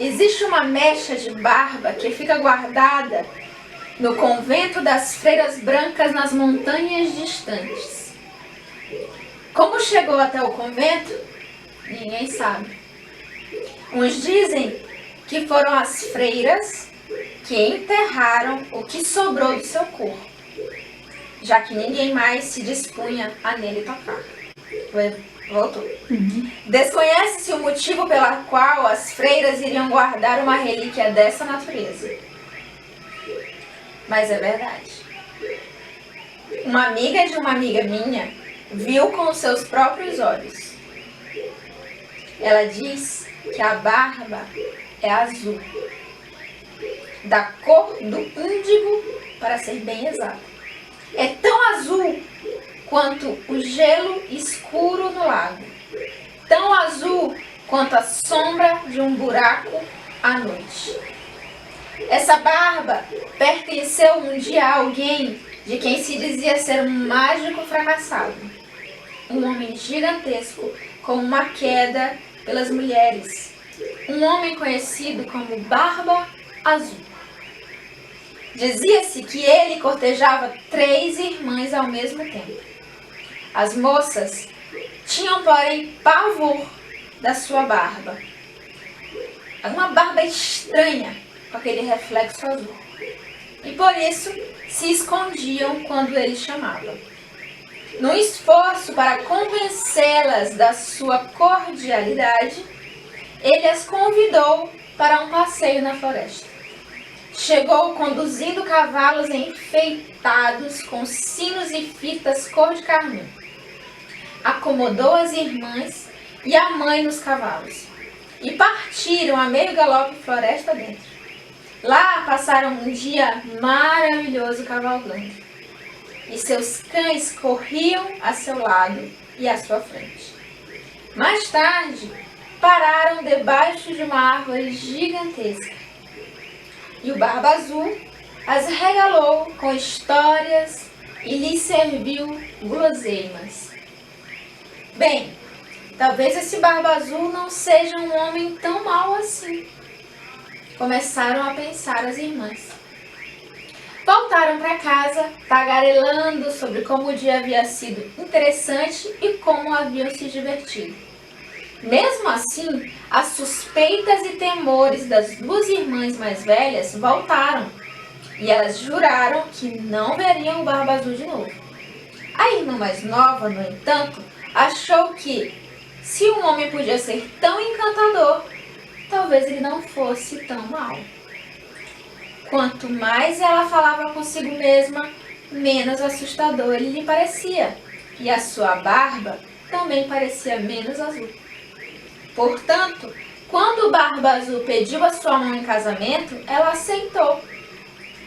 Existe uma mecha de barba que fica guardada no convento das Freiras Brancas nas montanhas distantes. Como chegou até o convento? Ninguém sabe. Uns dizem que foram as freiras que enterraram o que sobrou do seu corpo, já que ninguém mais se dispunha a nele tocar. Voltou. Desconhece-se o motivo pela qual as freiras iriam guardar uma relíquia dessa natureza. Mas é verdade. Uma amiga de uma amiga minha viu com os seus próprios olhos. Ela diz que a barba é azul, da cor do índigo, para ser bem exato. É tão azul quanto o gelo escuro no lago, tão azul quanto a sombra de um buraco à noite. Essa barba pertenceu um dia a alguém de quem se dizia ser um mágico fracassado, um homem gigantesco com uma queda pelas mulheres, um homem conhecido como Barba Azul. Dizia-se que ele cortejava 3 irmãs ao mesmo tempo. As moças tinham, porém, pavor da sua barba. Uma barba estranha, com aquele reflexo azul. E por isso se escondiam quando ele chamava. Num esforço para convencê-las da sua cordialidade, ele as convidou para um passeio na floresta. Chegou conduzindo cavalos enfeitados com sinos e fitas cor de carmim. Acomodou as irmãs e a mãe nos cavalos e partiram a meio galope floresta dentro. Lá passaram um dia maravilhoso cavalgando. E seus cães corriam a seu lado e à sua frente. Mais tarde, pararam debaixo de uma árvore gigantesca. E o Barba Azul as regalou com histórias e lhes serviu guloseimas. Bem, talvez esse Barba Azul não seja um homem tão mau assim. Começaram a pensar as irmãs. Voltaram para casa, tagarelando sobre como o dia havia sido interessante e como haviam se divertido. Mesmo assim, as suspeitas e temores das 2 irmãs mais velhas voltaram, e elas juraram que não veriam o Barba Azul de novo. A irmã mais nova, no entanto, achou que, se um homem podia ser tão encantador, talvez ele não fosse tão mau. Quanto mais ela falava consigo mesma, menos assustador ele lhe parecia, e a sua barba também parecia menos azul. Portanto, quando o Barba Azul pediu a sua mão em casamento, ela aceitou.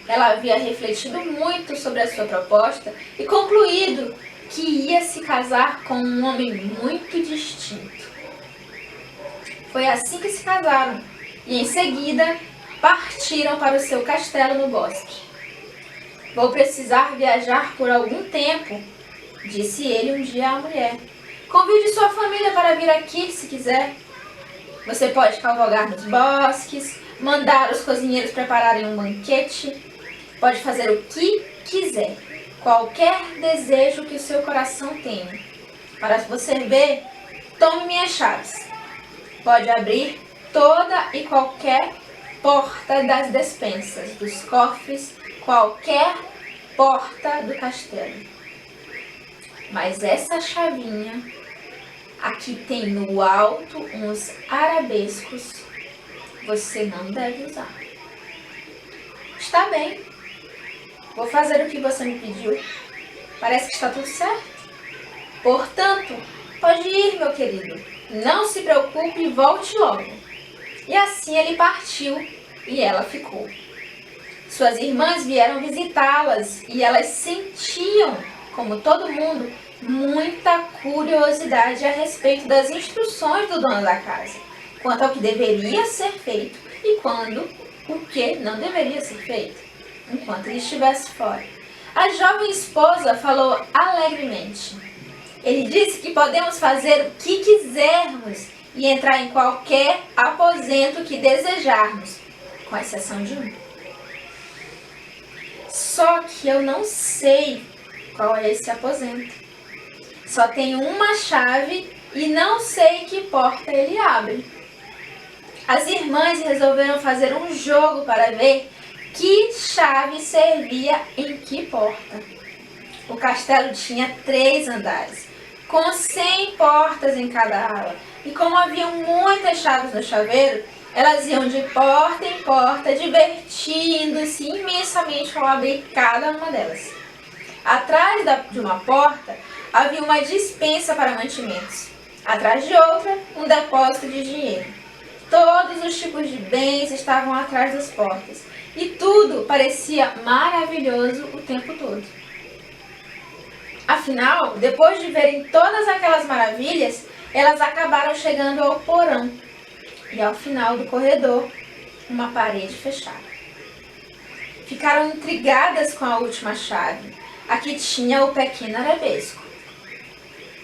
Ela havia refletido muito sobre a sua proposta e concluído que ia se casar com um homem muito distinto. Foi assim que se casaram, e em seguida partiram para o seu castelo no bosque. Vou precisar viajar por algum tempo, disse ele um dia à mulher. Convide sua família para vir aqui se quiser. Você pode cavalgar nos bosques, mandar os cozinheiros prepararem um banquete, pode fazer o que quiser, qualquer desejo que o seu coração tenha. Para você ver, tome minhas chaves. Pode abrir toda e qualquer porta das despensas, dos cofres, qualquer porta do castelo. Mas essa chavinha, aqui tem no alto uns arabescos, você não deve usar. Está bem, vou fazer o que você me pediu. Parece que está tudo certo. Portanto, pode ir, meu querido. Não se preocupe e volte logo. E assim ele partiu e ela ficou. Suas irmãs vieram visitá-las e elas sentiam, como todo mundo, muita curiosidade a respeito das instruções do dono da casa, quanto ao que deveria ser feito e o que não deveria ser feito, enquanto ele estivesse fora. A jovem esposa falou alegremente. Ele disse que podemos fazer o que quisermos e entrar em qualquer aposento que desejarmos, com exceção de um. Só que eu não sei qual é esse aposento. Só tenho uma chave e não sei que porta ele abre. As irmãs resolveram fazer um jogo para ver que chave servia em que porta. O castelo tinha 3 andares, com 100 portas em cada ala. E como haviam muitas chaves no chaveiro, elas iam de porta em porta, divertindo-se imensamente ao abrir cada uma delas. Atrás de uma porta havia uma despensa para mantimentos. Atrás de outra, um depósito de dinheiro. Todos os tipos de bens estavam atrás das portas. E tudo parecia maravilhoso o tempo todo. Afinal, depois de verem todas aquelas maravilhas, elas acabaram chegando ao porão. E ao final do corredor, uma parede fechada. Ficaram intrigadas com a última chave. Aqui tinha o pequeno arabesco.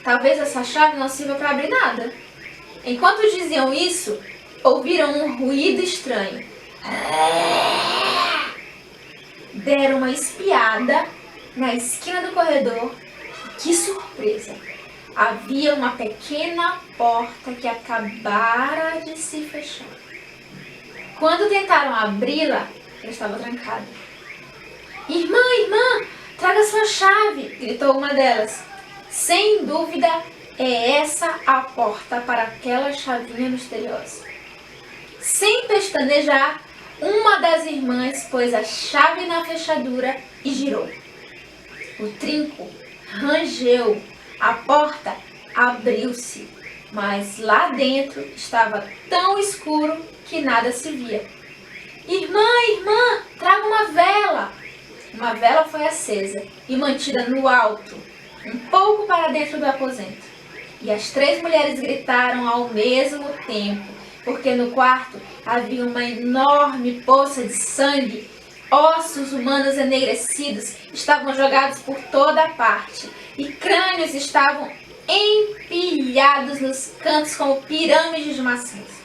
Talvez essa chave não sirva para abrir nada. Enquanto diziam isso, ouviram um ruído estranho. Deram uma espiada na esquina do corredor. Que surpresa! Havia uma pequena porta que acabara de se fechar. Quando tentaram abri-la, ela estava trancada. Irmã, traga sua chave! Gritou uma delas. Sem dúvida, é essa a porta para aquela chavinha misteriosa. Sem pestanejar, uma das irmãs pôs a chave na fechadura e girou. O trinco rangeu, a porta abriu-se, mas lá dentro estava tão escuro que nada se via. Irmã, traga uma vela! Uma vela foi acesa e mantida no alto, um pouco para dentro do aposento. E as 3 mulheres gritaram ao mesmo tempo, porque no quarto havia uma enorme poça de sangue. Ossos humanos enegrecidos estavam jogados por toda parte e crânios estavam empilhados nos cantos como pirâmides de maçãs.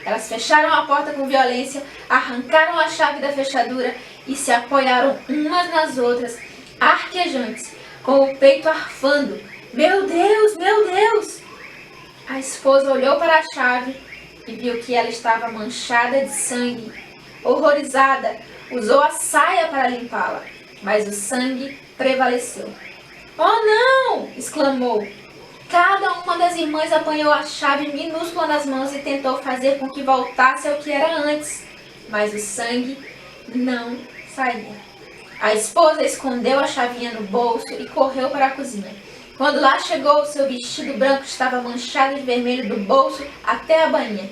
Elas fecharam a porta com violência, arrancaram a chave da fechadura e se apoiaram umas nas outras, arquejantes, com o peito arfando. Meu Deus, meu Deus! A esposa olhou para a chave e viu que ela estava manchada de sangue. Horrorizada, usou a saia para limpá-la, mas o sangue prevaleceu. Oh não! Exclamou. Cada uma das irmãs apanhou a chave minúscula nas mãos e tentou fazer com que voltasse ao que era antes, mas o sangue não saía. A esposa escondeu a chavinha no bolso e correu para a cozinha. Quando lá chegou, o seu vestido branco estava manchado de vermelho do bolso até a bainha,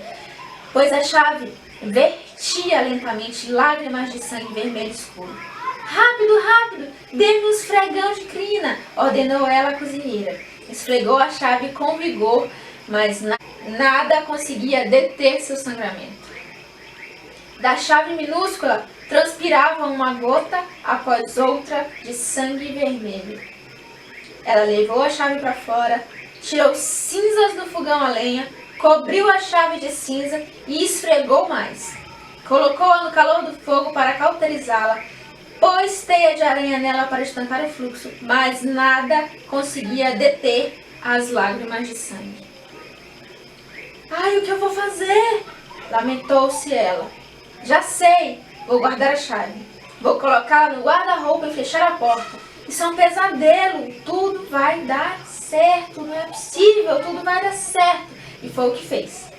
pois a chave vertia lentamente lágrimas de sangue vermelho escuro. Rápido, dê-me um esfregão de crina, ordenou ela à cozinheira. Esfregou a chave com vigor, mas nada conseguia deter seu sangramento. Da chave minúscula transpirava uma gota após outra de sangue vermelho. Ela levou a chave para fora, tirou cinzas do fogão a lenha, cobriu a chave de cinza e esfregou mais. Colocou-a no calor do fogo para cauterizá-la, pôs teia de aranha nela para estancar o fluxo, mas nada conseguia deter as lágrimas de sangue. Ai, o que eu vou fazer? Lamentou-se ela. Já sei, vou guardar a chave. Vou colocá-la no guarda-roupa e fechar a porta. Isso é um pesadelo, tudo vai dar certo, não é possível, tudo vai dar certo. E foi o que fez.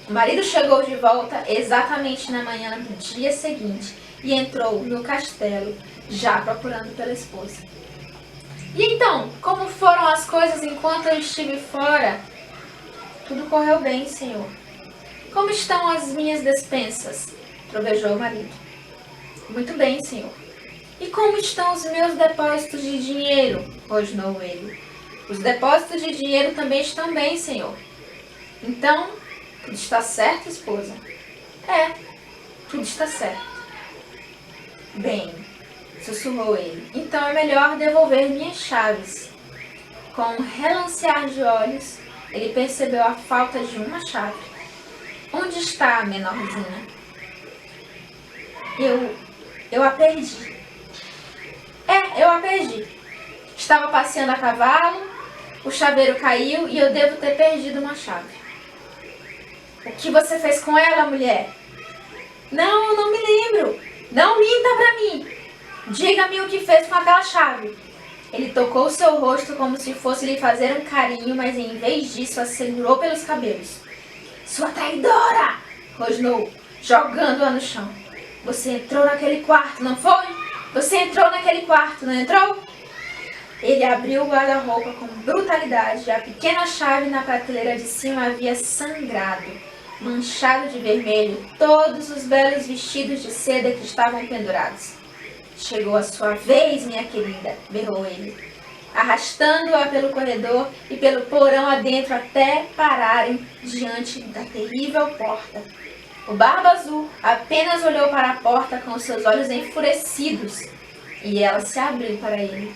O marido chegou de volta exatamente na manhã do dia seguinte e entrou no castelo, já procurando pela esposa. E então, como foram as coisas enquanto eu estive fora? Tudo correu bem, senhor. Como estão as minhas despensas? Trovejou o marido. Muito bem, senhor. E como estão os meus depósitos de dinheiro? Rosnou ele. Os depósitos de dinheiro também estão bem, senhor. Então, tudo está certo, esposa? É, tudo está certo. Bem, sussurrou ele. Então é melhor devolver minhas chaves. Com um relancear de olhos, ele percebeu a falta de uma chave. Onde está a menorzinha? Eu a perdi. Eu a perdi. Estava passeando a cavalo, o chaveiro caiu e eu devo ter perdido uma chave. O que você fez com ela, mulher? Não, não me lembro. Não minta pra mim. Diga-me o que fez com aquela chave. Ele tocou seu rosto como se fosse lhe fazer um carinho, mas em vez disso a segurou pelos cabelos. Sua traidora! Rosnou, jogando-a no chão. Você entrou naquele quarto, não foi? Você entrou naquele quarto, não entrou? Ele abriu o guarda-roupa com brutalidade e a pequena chave na prateleira de cima havia sangrado, manchado de vermelho, todos os belos vestidos de seda que estavam pendurados. Chegou a sua vez, minha querida, berrou ele, arrastando-a pelo corredor e pelo porão adentro até pararem diante da terrível porta. O Barba Azul apenas olhou para a porta com os seus olhos enfurecidos e ela se abriu para ele.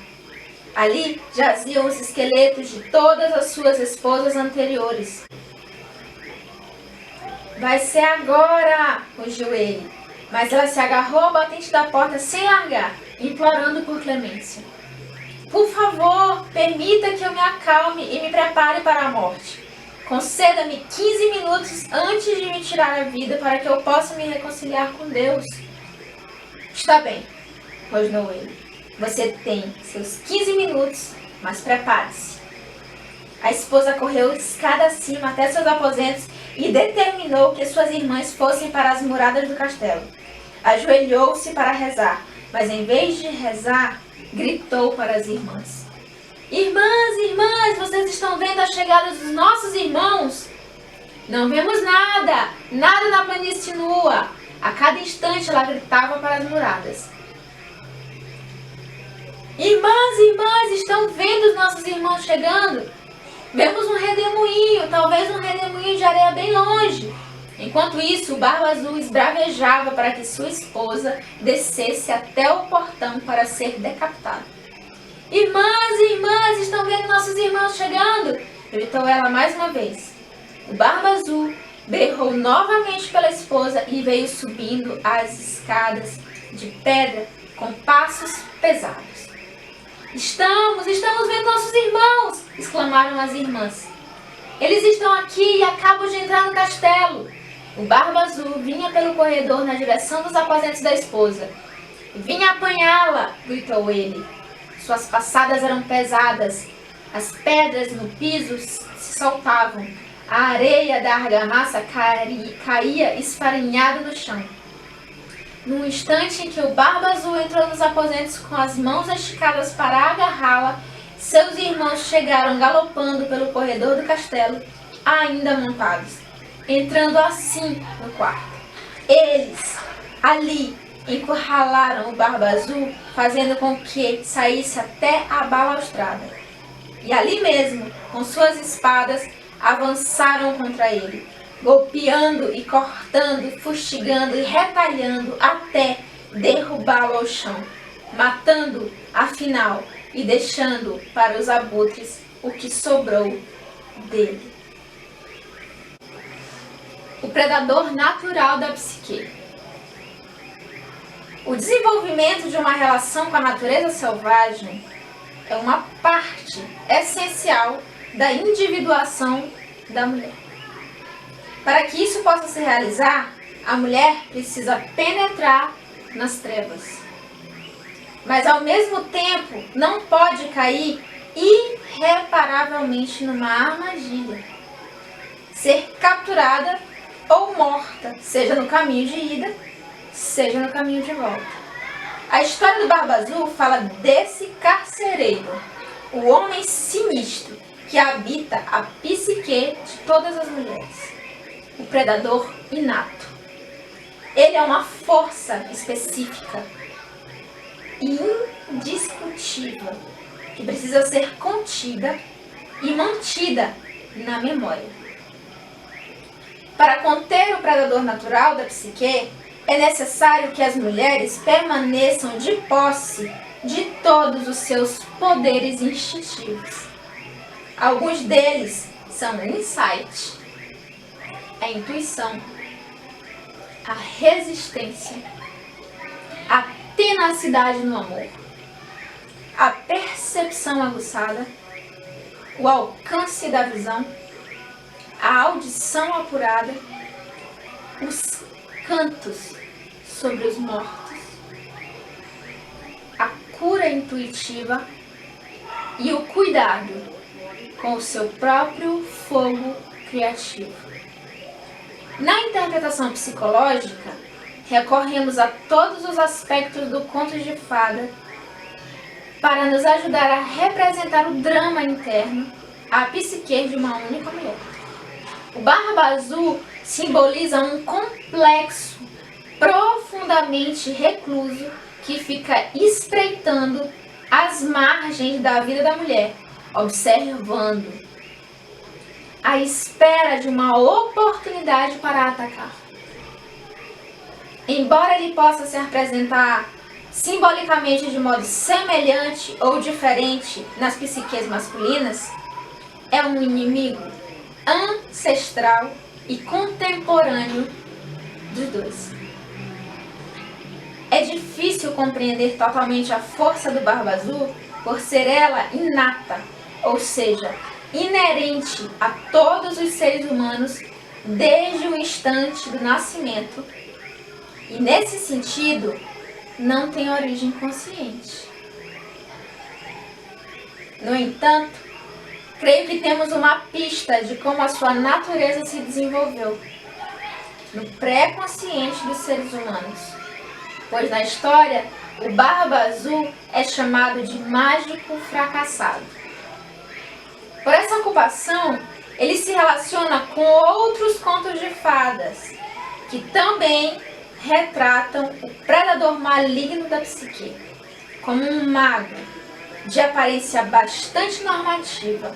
Ali jaziam os esqueletos de todas as suas esposas anteriores. Vai ser agora, rugiu ele, mas ela se agarrou ao batente da porta sem largar, implorando por clemência. Por favor, permita que eu me acalme e me prepare para a morte. Conceda-me 15 minutos antes de me tirar a vida para que eu possa me reconciliar com Deus. Está bem, rosnou ele. Você tem seus 15 minutos, mas prepare-se. A esposa correu escada acima até seus aposentos e determinou que suas irmãs fossem para as muradas do castelo. Ajoelhou-se para rezar, mas em vez de rezar, gritou para as irmãs. Irmãs, irmãs, vocês estão vendo a chegada dos nossos irmãos? Não vemos nada, nada na planície nua. A cada instante ela gritava para as muradas. Irmãs, irmãs, estão vendo os nossos irmãos chegando? Vemos um redemoinho, talvez um redemoinho de areia bem longe. Enquanto isso, o Barba Azul esbravejava para que sua esposa descesse até o portão para ser decapitada. Irmãs, irmãs, estão vendo nossos irmãos chegando? Gritou ela mais uma vez. O Barba Azul berrou novamente pela esposa e veio subindo as escadas de pedra com passos pesados. Estamos vendo nossos irmãos! Exclamaram as irmãs. Eles estão aqui e acabam de entrar no castelo. O Barba Azul vinha pelo corredor na direção dos aposentos da esposa. Vinha apanhá-la, gritou ele. Suas passadas eram pesadas, as pedras no piso se soltavam, a areia da argamassa caía esfarinhada no chão. No instante em que o Barba Azul entrou nos aposentos com as mãos esticadas para agarrá-la, seus irmãos chegaram galopando pelo corredor do castelo, ainda montados, entrando assim no quarto. Eles, ali, encurralaram o Barba Azul, fazendo com que saísse até a balaustrada. E ali mesmo, com suas espadas, avançaram contra ele, golpeando e cortando, fustigando e retalhando até derrubá-lo ao chão, matando, afinal, e deixando para os abutres o que sobrou dele. O predador natural da psique. O desenvolvimento de uma relação com a natureza selvagem é uma parte essencial da individuação da mulher. Para que isso possa se realizar, a mulher precisa penetrar nas trevas. Mas ao mesmo tempo não pode cair irreparavelmente numa armadilha, ser capturada ou morta, seja no caminho de ida, seja no caminho de volta. A história do Barba Azul fala desse carcereiro, o homem sinistro que habita a psique de todas as mulheres, o predador inato. Ele é uma força específica e indiscutível que precisa ser contida e mantida na memória. Para conter o predador natural da psique, é necessário que as mulheres permaneçam de posse de todos os seus poderes instintivos. Alguns deles são o insight, a intuição, a resistência, a tenacidade no amor, a percepção aguçada, o alcance da visão, a audição apurada, os cantos sobre os mortos, a cura intuitiva e o cuidado com o seu próprio fogo criativo. Na interpretação psicológica, recorremos a todos os aspectos do conto de fada para nos ajudar a representar o drama interno, a psique de uma única mulher. O Barba Azul simboliza um complexo profundamente recluso que fica espreitando as margens da vida da mulher, observando, à espera de uma oportunidade para atacar. Embora ele possa se apresentar simbolicamente de modo semelhante ou diferente nas psiques masculinas, é um inimigo ancestral e contemporâneo dos dois. É difícil compreender totalmente a força do Barba Azul por ser ela inata, ou seja, inerente a todos os seres humanos desde o instante do nascimento, e nesse sentido não tem origem consciente. No entanto, creio que temos uma pista de como a sua natureza se desenvolveu no pré-consciente dos seres humanos, pois na história o Barba Azul é chamado de mágico fracassado. Por essa ocupação, ele se relaciona com outros contos de fadas, que também retratam o predador maligno da psique, como um mago de aparência bastante normativa,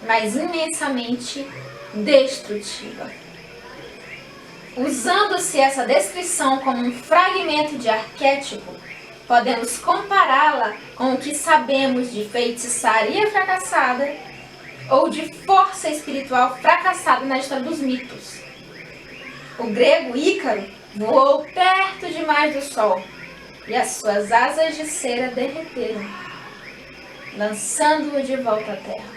mas imensamente destrutiva. Usando-se essa descrição como um fragmento de arquétipo, podemos compará-la com o que sabemos de feitiçaria fracassada ou de força espiritual fracassada na história dos mitos. O grego Ícaro voou perto demais do sol e as suas asas de cera derreteram, lançando-o de volta à terra.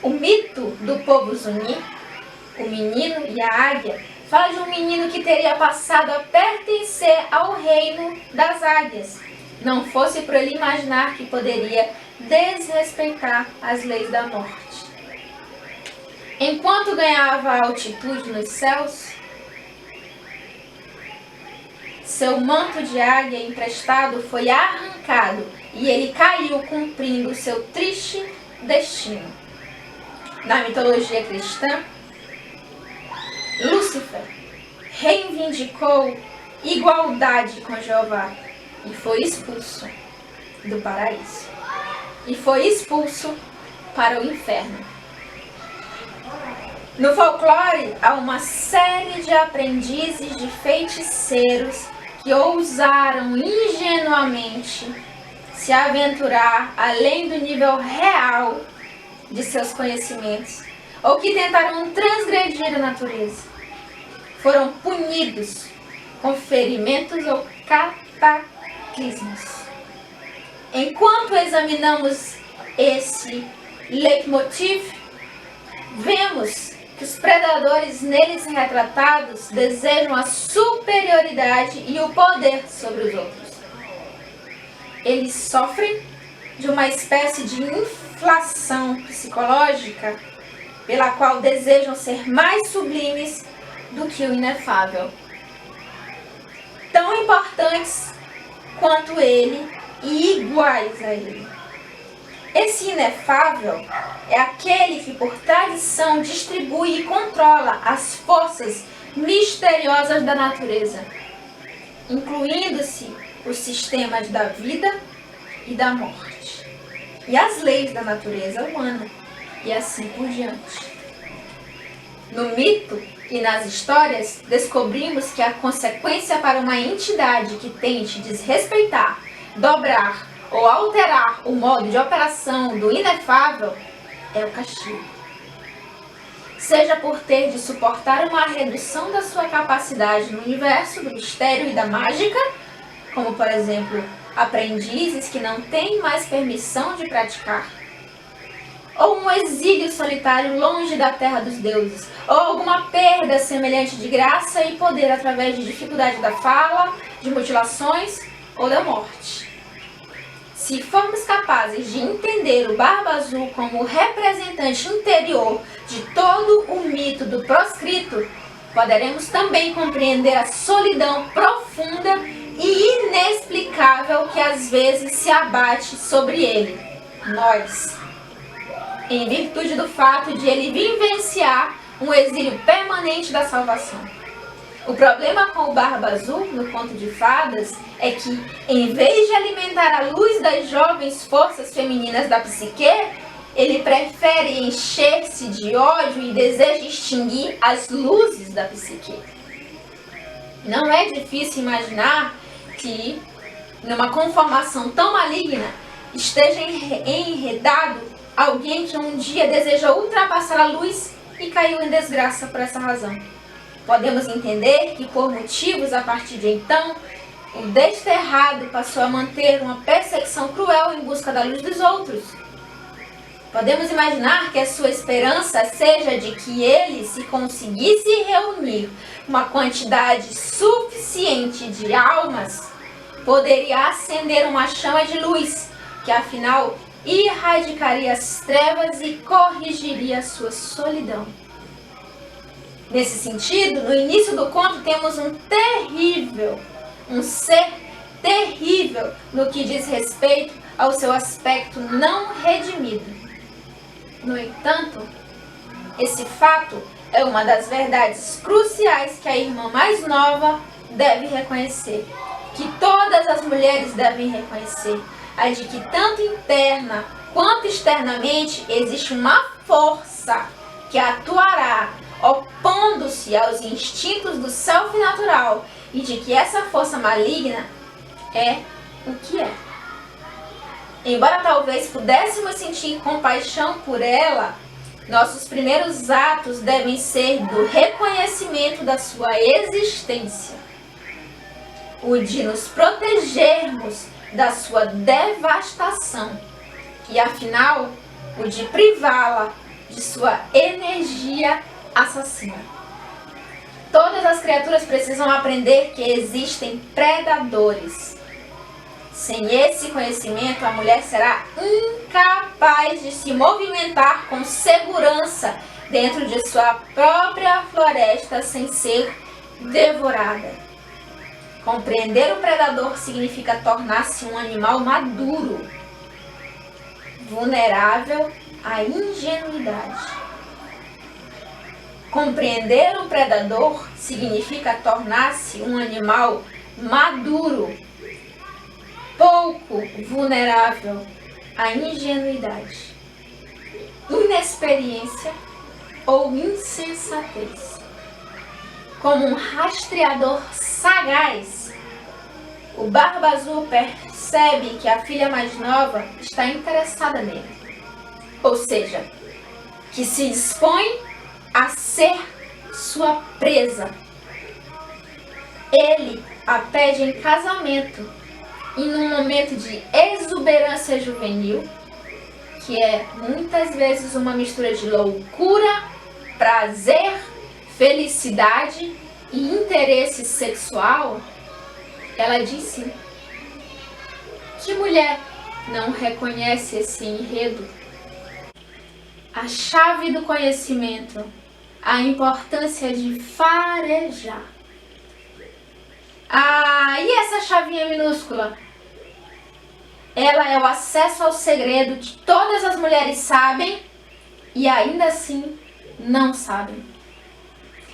O mito do povo Zuni, o menino e a águia, fala de um menino que teria passado a pertencer ao reino das águias, não fosse por ele imaginar que poderia desrespeitar as leis da morte. Enquanto ganhava altitude nos céus, seu manto de águia emprestado foi arrancado e ele caiu cumprindo seu triste destino. Na mitologia cristã, Lúcifer reivindicou igualdade com Jeová e foi expulso do paraíso. E foi expulso para o inferno. No folclore, há uma série de aprendizes de feiticeiros que ousaram ingenuamente se aventurar além do nível real de seus conhecimentos, ou que tentaram transgredir a natureza. Foram punidos com ferimentos ou cataclismos. Enquanto examinamos esse leitmotiv, vemos que os predadores neles retratados desejam a superioridade e o poder sobre os outros. Eles sofrem de uma espécie de inflação psicológica pela qual desejam ser mais sublimes do que o inefável. Tão importantes quanto ele e iguais a ele. Esse inefável é aquele que, por tradição, distribui e controla as forças misteriosas da natureza, incluindo-se os sistemas da vida e da morte, e as leis da natureza humana, e assim por diante. No mito e nas histórias, descobrimos que a consequência para uma entidade que tente desrespeitar, dobrar ou alterar o modo de operação do inefável é o castigo. seja por ter de suportar uma redução da sua capacidade no universo do mistério e da mágica, como por exemplo, aprendizes que não têm mais permissão de praticar, ou um exílio solitário longe da terra dos deuses, ou alguma perda semelhante de graça e poder através de dificuldade da fala, de mutilações ou da morte. Se formos capazes de entender o Barba Azul como o representante interior de todo o mito do proscrito, poderemos também compreender a solidão profunda e inexplicável que às vezes se abate sobre ele, nós, em virtude do fato de ele vivenciar um exílio permanente da salvação. O problema com o Barba Azul, no conto de fadas, é que, em vez de alimentar a luz das jovens forças femininas da psique, ele prefere encher-se de ódio e deseja extinguir as luzes da psique. Não é difícil imaginar que, numa conformação tão maligna, esteja enredado alguém que um dia desejou ultrapassar a luz e caiu em desgraça por essa razão. Podemos entender que, por motivos a partir de então, o desterrado passou a manter uma perseguição cruel em busca da luz dos outros. Podemos imaginar que a sua esperança seja de que ele, se conseguisse reunir uma quantidade suficiente de almas, poderia acender uma chama de luz, que afinal erradicaria as trevas e corrigiria a sua solidão. Nesse sentido, no início do conto temos um ser terrível no que diz respeito ao seu aspecto não redimido. No entanto, esse fato é uma das verdades cruciais que a irmã mais nova deve reconhecer, que todas as mulheres devem reconhecer, a de que tanto interna quanto externamente existe uma força que atuará opondo-se aos instintos do self natural e de que essa força maligna é o que é. Embora talvez pudéssemos sentir compaixão por ela, nossos primeiros atos devem ser do reconhecimento da sua existência, o de nos protegermos da sua devastação e, afinal, o de privá-la de sua energia assassina. Todas as criaturas precisam aprender que existem predadores. Sem esse conhecimento, a mulher será incapaz de se movimentar com segurança dentro de sua própria floresta sem ser devorada. Compreender o predador significa tornar-se um animal maduro, vulnerável à ingenuidade. Compreender o predador significa tornar-se um animal maduro, pouco vulnerável à ingenuidade, inexperiência ou insensatez. Como um rastreador sagaz, o Barba Azul percebe que a filha mais nova está interessada nele, ou seja, que se dispõe a ser sua presa. Ele a pede em casamento em um momento de exuberância juvenil, que é muitas vezes uma mistura de loucura, prazer, felicidade e interesse sexual. Ela disse: que mulher não reconhece esse enredo? A chave do conhecimento, a importância de farejar. E essa chavinha minúscula? Ela é o acesso ao segredo que todas as mulheres sabem e ainda assim não sabem.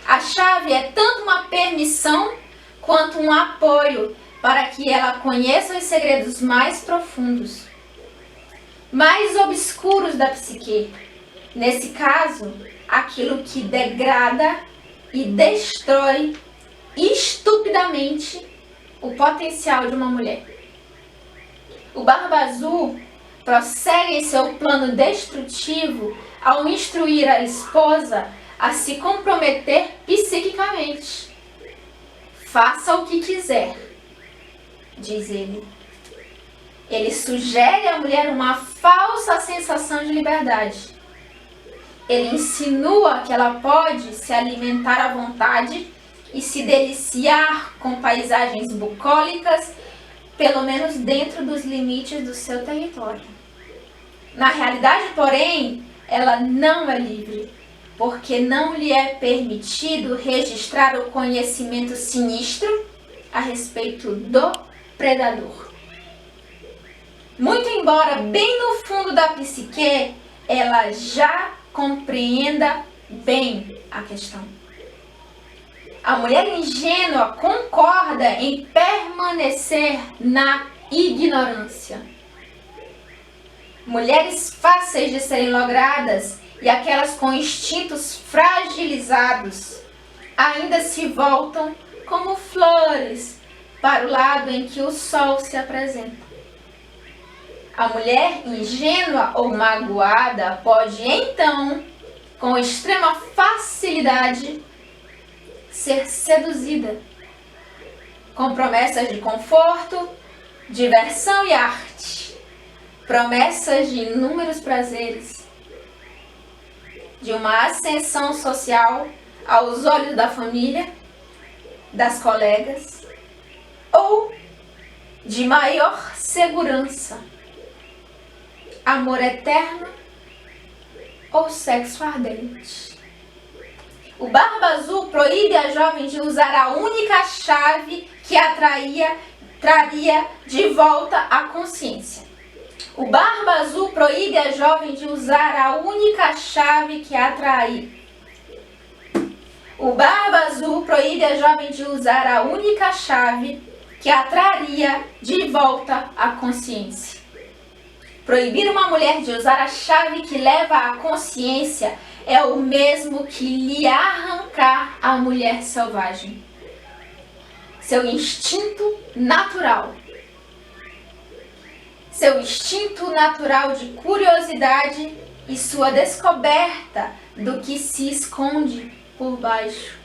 A chave é tanto uma permissão quanto um apoio para que ela conheça os segredos mais profundos, mais obscuros da psique. Nesse caso, aquilo que degrada e destrói estupidamente o potencial de uma mulher. O Barba Azul prossegue em seu plano destrutivo ao instruir a esposa a se comprometer psiquicamente. Faça o que quiser, diz ele. Ele sugere à mulher uma falsa sensação de liberdade. Ele insinua que ela pode se alimentar à vontade e se deliciar com paisagens bucólicas, pelo menos dentro dos limites do seu território. Na realidade, porém, ela não é livre, porque não lhe é permitido registrar o conhecimento sinistro a respeito do predador. Muito embora bem no fundo da psique, ela já compreenda bem a questão. A mulher ingênua concorda em permanecer na ignorância. Mulheres fáceis de serem logradas e aquelas com instintos fragilizados ainda se voltam como flores para o lado em que o sol se apresenta. A mulher ingênua ou magoada pode, então, com extrema facilidade, ser seduzida, com promessas de conforto, diversão e arte, promessas de inúmeros prazeres, de uma ascensão social aos olhos da família, das colegas, ou de maior segurança, amor eterno ou sexo ardente. O Barba Azul proíbe a jovem de usar a única chave que a traria de volta à consciência. O Barba Azul proíbe a jovem de usar a única chave que a atraía. O Barba Azul proíbe a jovem de usar a única chave que a traria de volta à consciência. Proibir uma mulher de usar a chave que leva à consciência é o mesmo que lhe arrancar a mulher selvagem. Seu instinto natural. Seu instinto natural de curiosidade e sua descoberta do que se esconde por baixo.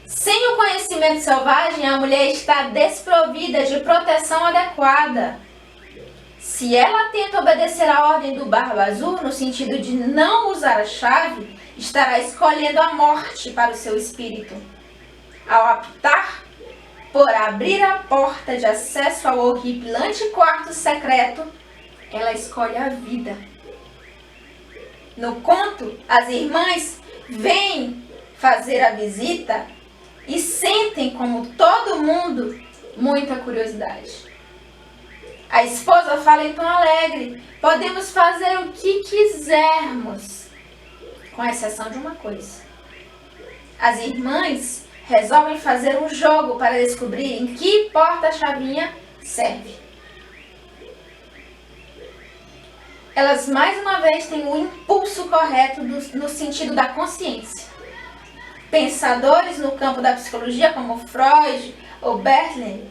Sem o conhecimento selvagem, a mulher está desprovida de proteção adequada. Se ela tenta obedecer a ordem do Barba Azul, no sentido de não usar a chave, estará escolhendo a morte para o seu espírito. Ao optar por abrir a porta de acesso ao horripilante quarto secreto, ela escolhe a vida. No conto, as irmãs vêm fazer a visita e sentem, como todo mundo, muita curiosidade. A esposa fala em tom alegre: podemos fazer o que quisermos, com exceção de uma coisa. As irmãs resolvem fazer um jogo para descobrir em que porta-chavinha serve. Elas mais uma vez têm o impulso correto no sentido da consciência. Pensadores no campo da psicologia como Freud ou Berlin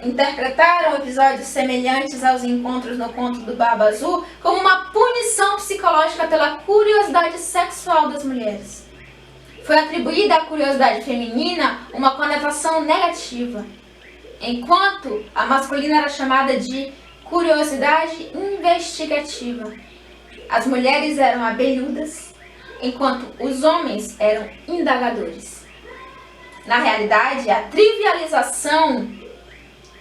interpretaram episódios semelhantes aos encontros no conto do Barba Azul como uma punição psicológica pela curiosidade sexual das mulheres. Foi atribuída à curiosidade feminina uma conotação negativa, enquanto a masculina era chamada de curiosidade investigativa. As mulheres eram abelhudas, enquanto os homens eram indagadores. Na realidade, a trivialização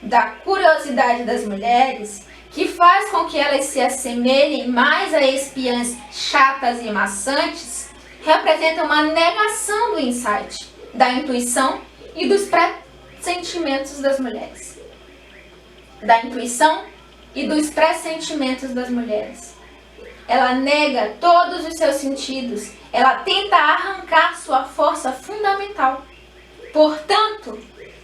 da curiosidade das mulheres, que faz com que elas se assemelhem mais a espiãs chatas e maçantes, representa uma negação do insight, da intuição e dos pressentimentos das mulheres. Da intuição e dos pressentimentos das mulheres. Ela nega todos os seus sentidos, ela tenta arrancar sua força fundamental. Portanto,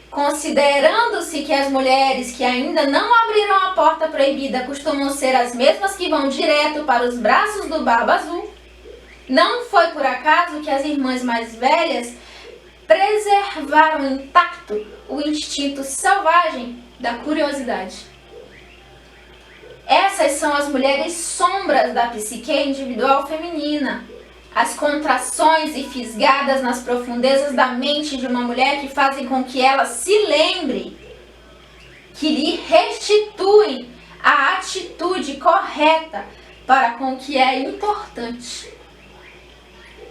considerando-se que as mulheres que ainda não abriram a porta proibida costumam ser as mesmas que vão direto para os braços do Barba Azul, não foi por acaso que as irmãs mais velhas preservaram intacto o instinto selvagem da curiosidade. Essas são as mulheres sombras da psique individual feminina. As contrações e fisgadas nas profundezas da mente de uma mulher que fazem com que ela se lembre, que lhe restituem a atitude correta para com o que é importante.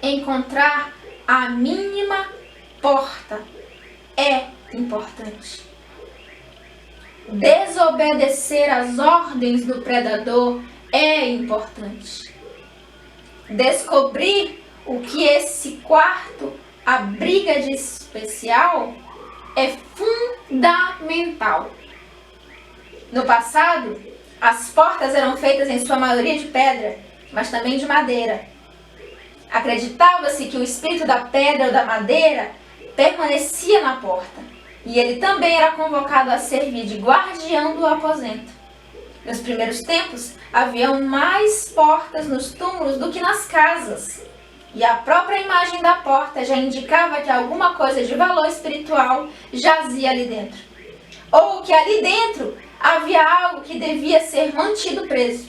Encontrar a mínima porta é importante. Desobedecer às ordens do predador é importante. Descobrir o que esse quarto abriga de especial é fundamental. No passado, as portas eram feitas em sua maioria de pedra, mas também de madeira. Acreditava-se que o espírito da pedra ou da madeira permanecia na porta, e ele também era convocado a servir de guardião do aposento. Nos primeiros tempos, haviam mais portas nos túmulos do que nas casas, e a própria imagem da porta já indicava que alguma coisa de valor espiritual jazia ali dentro, ou que ali dentro havia algo que devia ser mantido preso.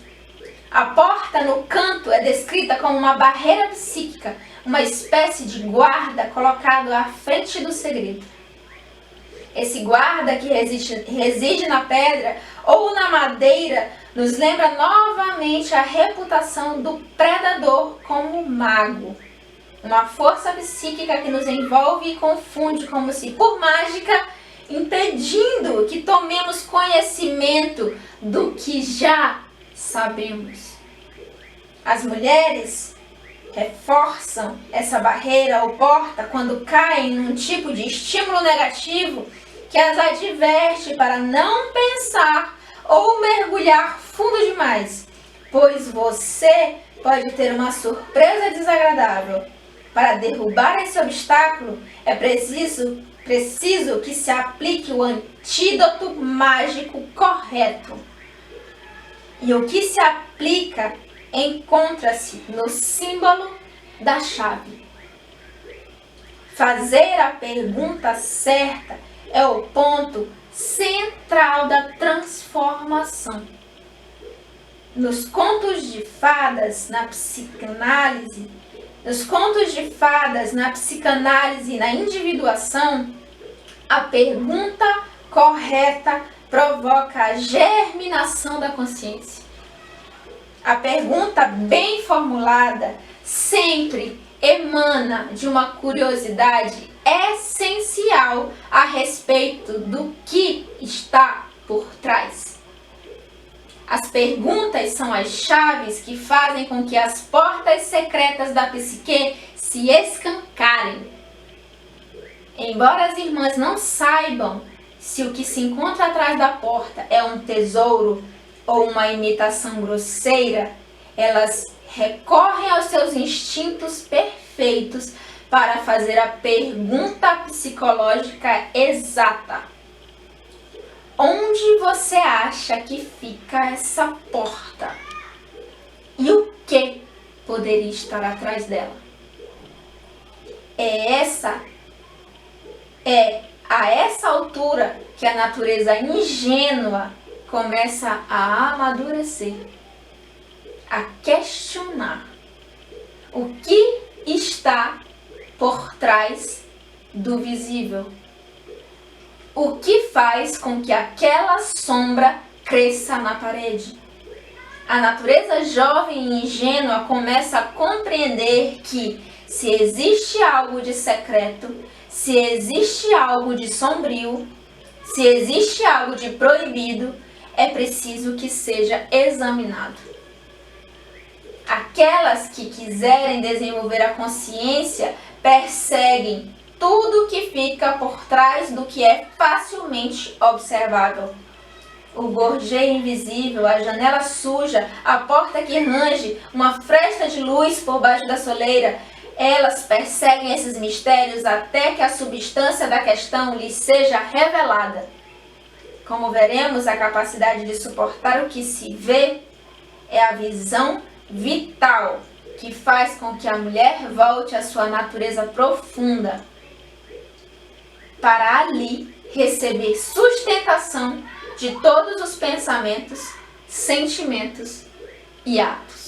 A porta no canto é descrita como uma barreira psíquica, uma espécie de guarda colocado à frente do segredo. Esse guarda que reside na pedra ou na madeira nos lembra novamente a reputação do predador como mago. Uma força psíquica que nos envolve e confunde como se por mágica, impedindo que tomemos conhecimento do que já sabemos. As mulheres reforçam essa barreira ou porta quando caem num tipo de estímulo negativo que as adverte para não pensar ou mergulhar fundo demais, pois você pode ter uma surpresa desagradável. Para derrubar esse obstáculo, é preciso que se aplique o antídoto mágico correto. E o que se aplica encontra-se no símbolo da chave. Fazer a pergunta certa é o ponto central da transformação. Nos contos de fadas, na psicanálise, e na individuação, a pergunta correta provoca a germinação da consciência. A pergunta bem formulada sempre emana de uma curiosidade essencial a respeito do que está por trás. As perguntas são as chaves que fazem com que as portas secretas da psique se escancarem. Embora as irmãs não saibam se o que se encontra atrás da porta é um tesouro ou uma imitação grosseira, elas recorrem aos seus instintos perfeitos para fazer a pergunta psicológica exata. Onde você acha que fica essa porta? E o que poderia estar atrás dela? É a essa altura que a natureza ingênua começa a amadurecer, a questionar o que está por trás do visível. O que faz com que aquela sombra cresça na parede? A natureza jovem e ingênua começa a compreender que se existe algo de secreto, se existe algo de sombrio, se existe algo de proibido, é preciso que seja examinado. Aquelas que quiserem desenvolver a consciência perseguem tudo que fica por trás do que é facilmente observável. O gorjeio invisível, a janela suja, a porta que range, uma fresta de luz por baixo da soleira, elas perseguem esses mistérios até que a substância da questão lhes seja revelada. Como veremos, a capacidade de suportar o que se vê é a visão vital que faz com que a mulher volte à sua natureza profunda, para ali receber sustentação de todos os pensamentos sentimentos e atos.